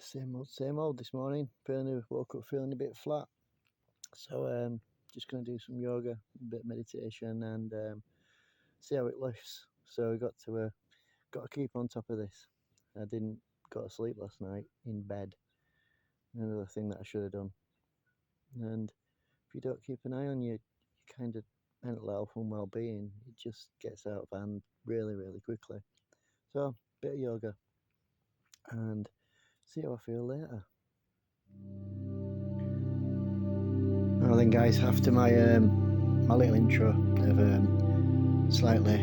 Same old this morning. Woke up feeling a bit flat. So just going to do some yoga, a bit of meditation, and see how it lifts. So we got to keep on top of this. I didn't go to sleep last night in bed. Another thing that I should have done. And if you don't keep an eye on your kind of mental health and well-being, it just gets out of hand really, really quickly. So bit of yoga, and see how I feel later. Well then, guys, after my little intro of slightly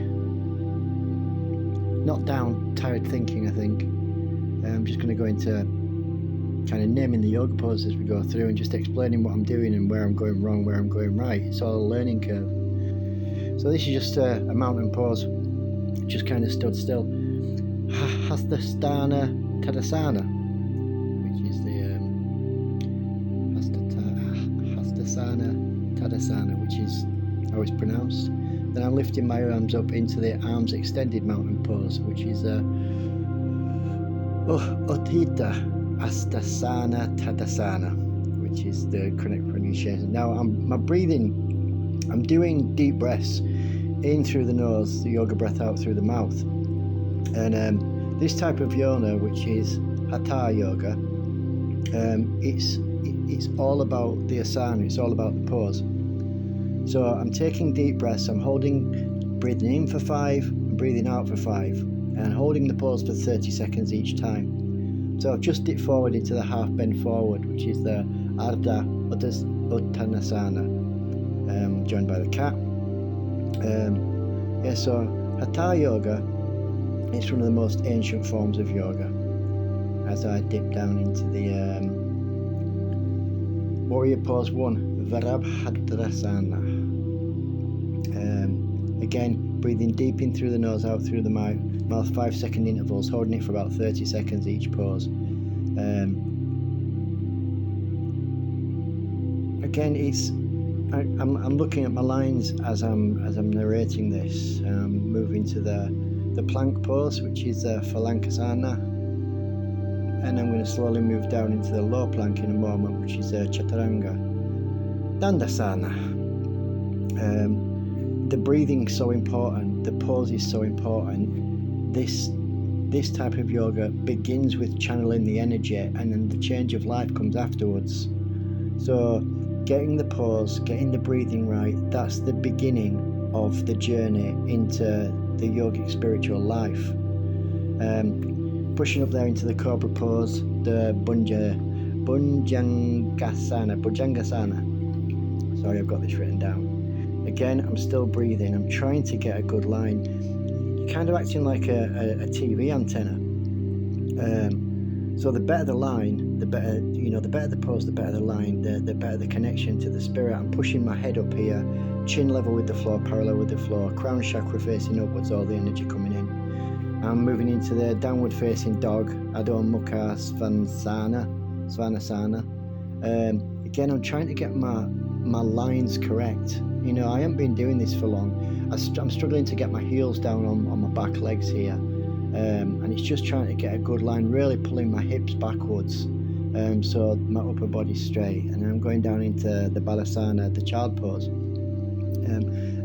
not down, tired thinking, I think I'm just going to go into kind of naming the yoga poses as we go through and just explaining what I'm doing and where I'm going wrong, where I'm going right. It's all a learning curve. So this is just a mountain pose, just kind of stood still. Hatha Tadasana, which is the Hastasana Tadasana, which is how it's pronounced. Then I'm lifting my arms up into the arms extended mountain pose, which is Uttita Astasana Tadasana, which is the correct pronunciation. Now my breathing, I'm doing deep breaths in through the nose, the yoga breath out through the mouth. And this type of yoga, which is Hatha Yoga, it's all about the asana, it's all about the pose. So I'm taking deep breaths, I'm breathing in for 5 and breathing out for 5, and holding the pose for 30 seconds each time. So I've just dipped forward into the half bend forward, which is the Ardha Uttanasana, joined by the cat. So Hatha Yoga, it's one of the most ancient forms of yoga. As I dip down into the warrior pose 1, Virabhadrasana. Again, breathing deep in through the nose, out through the mouth, 5-second intervals, holding it for about 30 seconds each pose. Again, I'm looking at my lines as I'm narrating this. Moving to the plank pose, which is Phalangasana, and I'm going to slowly move down into the low plank in a moment, which is Chaturanga Dandasana. The breathing's so important, the pose is so important. This type of yoga begins with channeling the energy, and then the change of life comes afterwards. So getting the pose, getting the breathing right, that's the beginning of the journey into the yogic spiritual life. Pushing up there into the cobra pose, the Bhujangasana. Sorry, I've got this written down. Again, I'm still breathing. I'm trying to get a good line. You're kind of acting like a TV antenna. So the better the line, the better the pose, the better the line, the better the connection to the spirit. I'm pushing my head up here, chin level with the floor, parallel with the floor, crown chakra facing upwards, all the energy coming in. I'm moving into the downward facing dog, Adho Mukha Svanasana. Again, I'm trying to get my lines correct. I haven't been doing this for long. I'm struggling to get my heels down on my back legs here. And it's just trying to get a good line, really pulling my hips backwards, so my upper body's straight. And I'm going down into the Balasana, the child pose.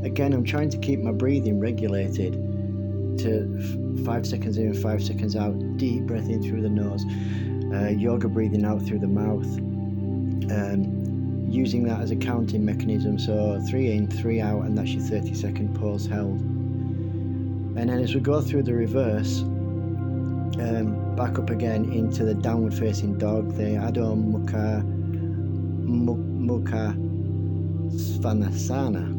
Again, I'm trying to keep my breathing regulated to 5 seconds in and 5 seconds out, deep breath in through the nose, yoga breathing out through the mouth, using that as a counting mechanism. So 3 in, 3 out, and that's your 30-second pose held. And then as we go through the reverse, back up again into the downward facing dog, the Adho Mukha Svanasana.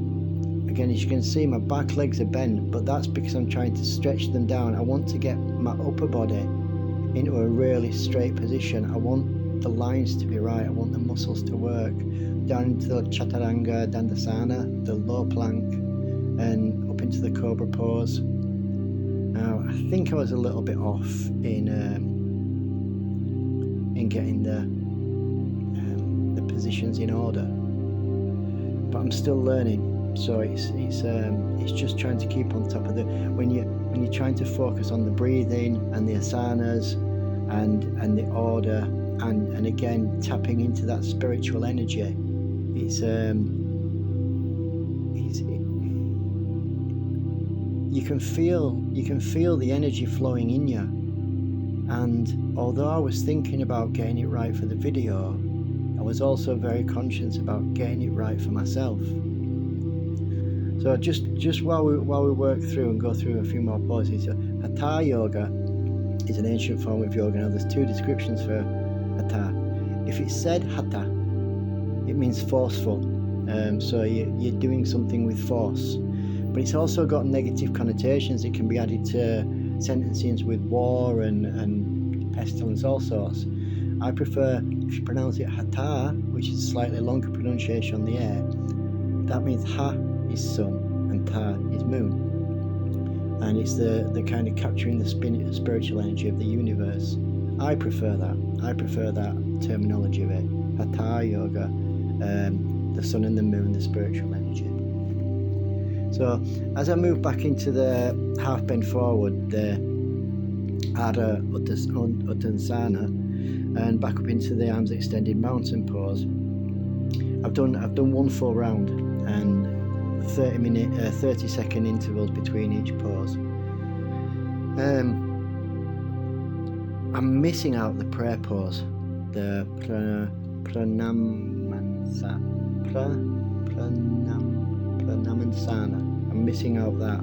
Again, as you can see, my back legs are bent, but that's because I'm trying to stretch them down. I want to get my upper body into a really straight position. I want the lines to be right. I want the muscles to work. Down into the Chaturanga Dandasana, the low plank, and up into the cobra pose. Now, I think I was a little bit off in getting the positions in order, but I'm still learning. So it's just trying to keep on top of when you're trying to focus on the breathing and the asanas, and the order, and again tapping into that spiritual energy. You can feel the energy flowing in you. And although I was thinking about getting it right for the video, I was also very conscious about getting it right for myself. So just while we work through and go through a few more poses, Hatha Yoga is an ancient form of yoga. Now there's two descriptions for Hatha. If it said Hatha, it means forceful. So you're doing something with force. But it's also got negative connotations. It can be added to sentences with war and pestilence, all sorts. I prefer, if you pronounce it Hatha, which is a slightly longer pronunciation on the air, that means Ha is sun and Ta is moon. And it's the kind of capturing the spiritual energy of the universe. I prefer that terminology of it. Hatha Yoga, the sun and the moon, the spiritual energy. So as I move back into the half bend forward, the Ardha Uttanasana, and back up into the arms extended mountain pose, I've done one full round and 30-second intervals between each pose. I'm missing out the prayer pose, the Pranamansana. I'm missing out that.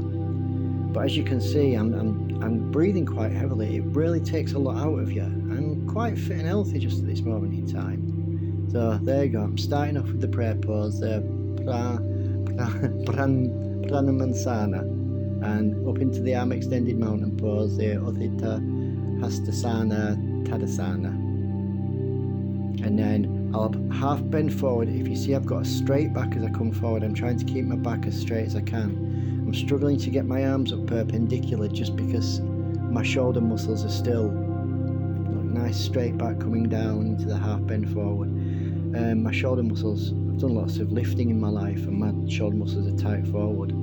But as you can see, I'm breathing quite heavily. It really takes a lot out of you. I'm quite fit and healthy just at this moment in time. So there you go. I'm starting off with the prayer pose, the Pranamansana, and up into the arm extended mountain pose, the Uddita Hastasana Tadasana. And then I'll half bend forward. If you see I've got a straight back as I come forward, I'm trying to keep my back as straight as I can. I'm struggling to get my arms up perpendicular just because my shoulder muscles are still nice straight back coming down into the half bend forward. My shoulder muscles, I've done lots of lifting in my life and my shoulder muscles are tight forward.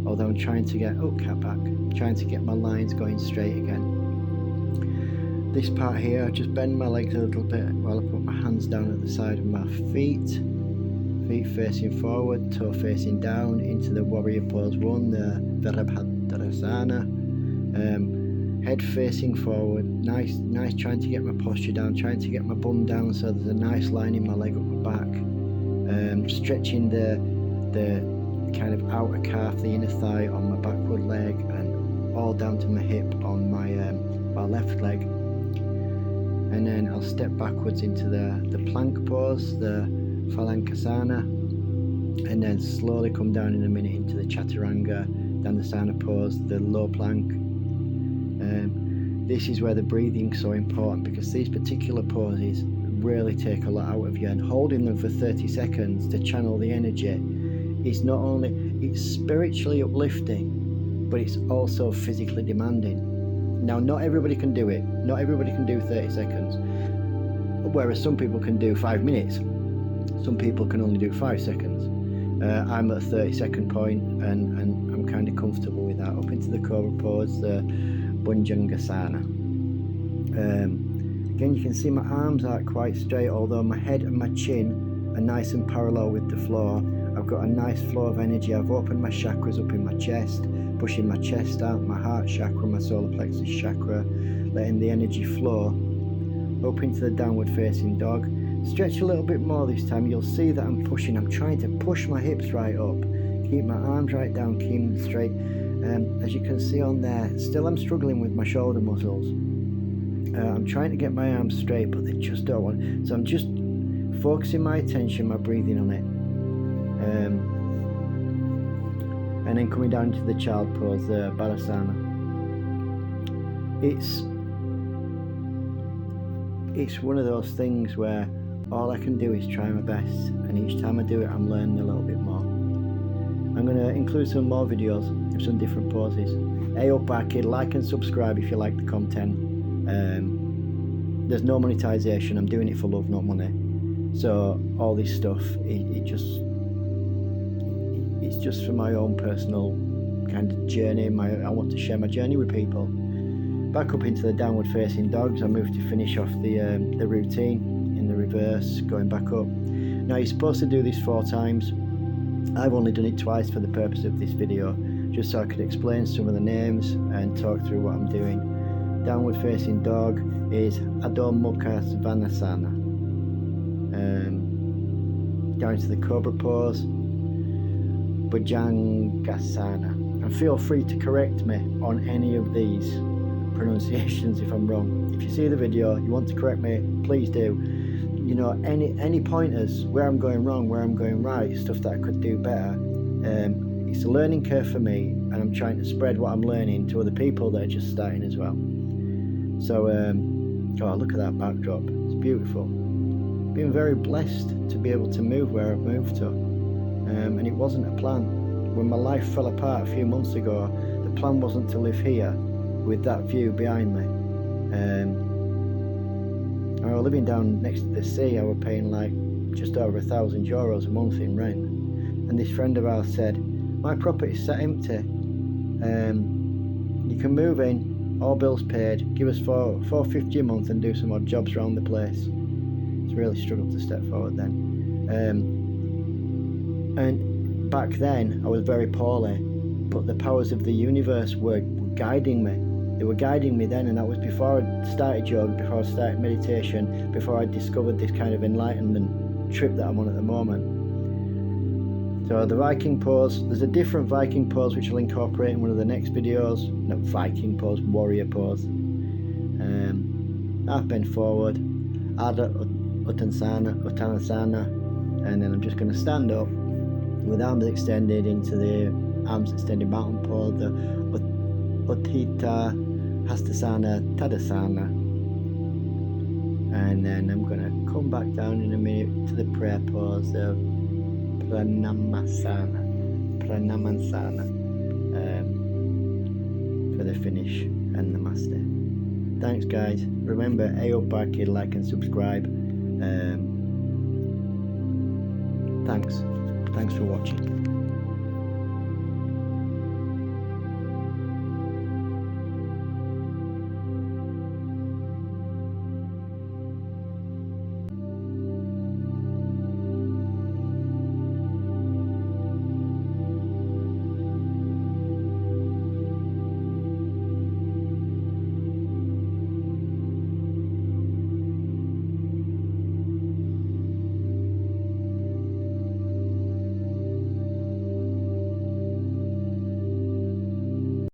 Although I'm trying to get, cat back, trying to get my lines going straight again. This part here, I just bend my legs a little bit while I put my hands down at the side of my feet. Feet facing forward, toe facing down into the warrior pose 1, the Virabhadrasana. Head facing forward, nice trying to get my posture down, trying to get my bum down so there's a nice line in my leg up my back. Stretching the kind of outer calf, the inner thigh on my backward leg, and all down to my hip on my left leg. And then I'll step backwards into the plank pose, the Phalangasana, and then slowly come down in a minute into the Chaturanga, Dandasana pose, the low plank. This is where the breathing is so important, because these particular poses really take a lot out of you, and holding them for 30 seconds to channel the energy is not only, it's spiritually uplifting, but it's also physically demanding. Now, not everybody can do it. Not everybody can do 30 seconds. Whereas some people can do 5 minutes. Some people can only do 5 seconds. I'm at a 30-second point, and I'm kind of comfortable with that. Up into the Cobra pose, the Bhujangasana. Again, you can see my arms aren't quite straight, although my head and my chin are nice and parallel with the floor. I've got a nice flow of energy. I've opened my chakras up in my chest, pushing my chest out, my heart chakra, my solar plexus chakra, letting the energy flow up into the downward facing dog. Stretch a little bit more this time. You'll see that I'm trying to push my hips right up, keep my arms right down, keep them straight. As you can see on there, still I'm struggling with my shoulder muscles. I'm trying to get my arms straight, but they just don't want. So I'm just focusing my attention, my breathing on it. And then coming down to the child pose, the Balasana. It's one of those things where all I can do is try my best, and each time I do it I'm learning a little bit more. I'm going to include some more videos of some different poses. Hey up kid, like and subscribe if you like the content. There's no monetization, I'm doing it for love, not money. So all this stuff, it's just for my own personal kind of journey. I want to share my journey with people. Back up into the downward facing dog as I move to finish off the routine in the reverse, going back up. Now you're supposed to do this 4 times. I've only done it twice for the purpose of this video, just so I could explain some of the names and talk through what I'm doing. Downward facing dog is Adho Mukha Svanasana. Down to the cobra pose, Bhujangasana. And feel free to correct me on any of these pronunciations if I'm wrong. If you see the video, you want to correct me, please do. You know, any pointers where I'm going wrong, where I'm going right, stuff that I could do better. It's a learning curve for me, and I'm trying to spread what I'm learning to other people that are just starting as well. So, oh, look at that backdrop. It's beautiful. Been very blessed to be able to move where I've moved to, and it wasn't a plan. When my life fell apart a few months ago, the plan wasn't to live here with that view behind me. I was living down next to the sea. I was paying like just over €1,000 a month in rent, and this friend of ours said, "My property's sat empty. You can move in, all bills paid. Give us $450 a month and do some odd jobs around the place." It's really struggled to step forward then. And back then I was very poorly, but the powers of the universe were guiding me. They were guiding me then, and that was before I started yoga, before I started meditation, before I discovered this kind of enlightenment trip that I'm on at the moment. So the Viking pose, there's a different Viking pose which I'll incorporate in one of the next videos. Not Viking pose, warrior pose. Half bend forward, Ardha Uttanasana, and then I'm just going to stand up with arms extended into the arms extended mountain pose, the Utthita Hastasana Tadasana, and then I'm going to come back down in a minute to the prayer pose of Pranamasana for the finish and Namaste. Thanks guys. Remember, Aopaki, like and subscribe. Thanks for watching.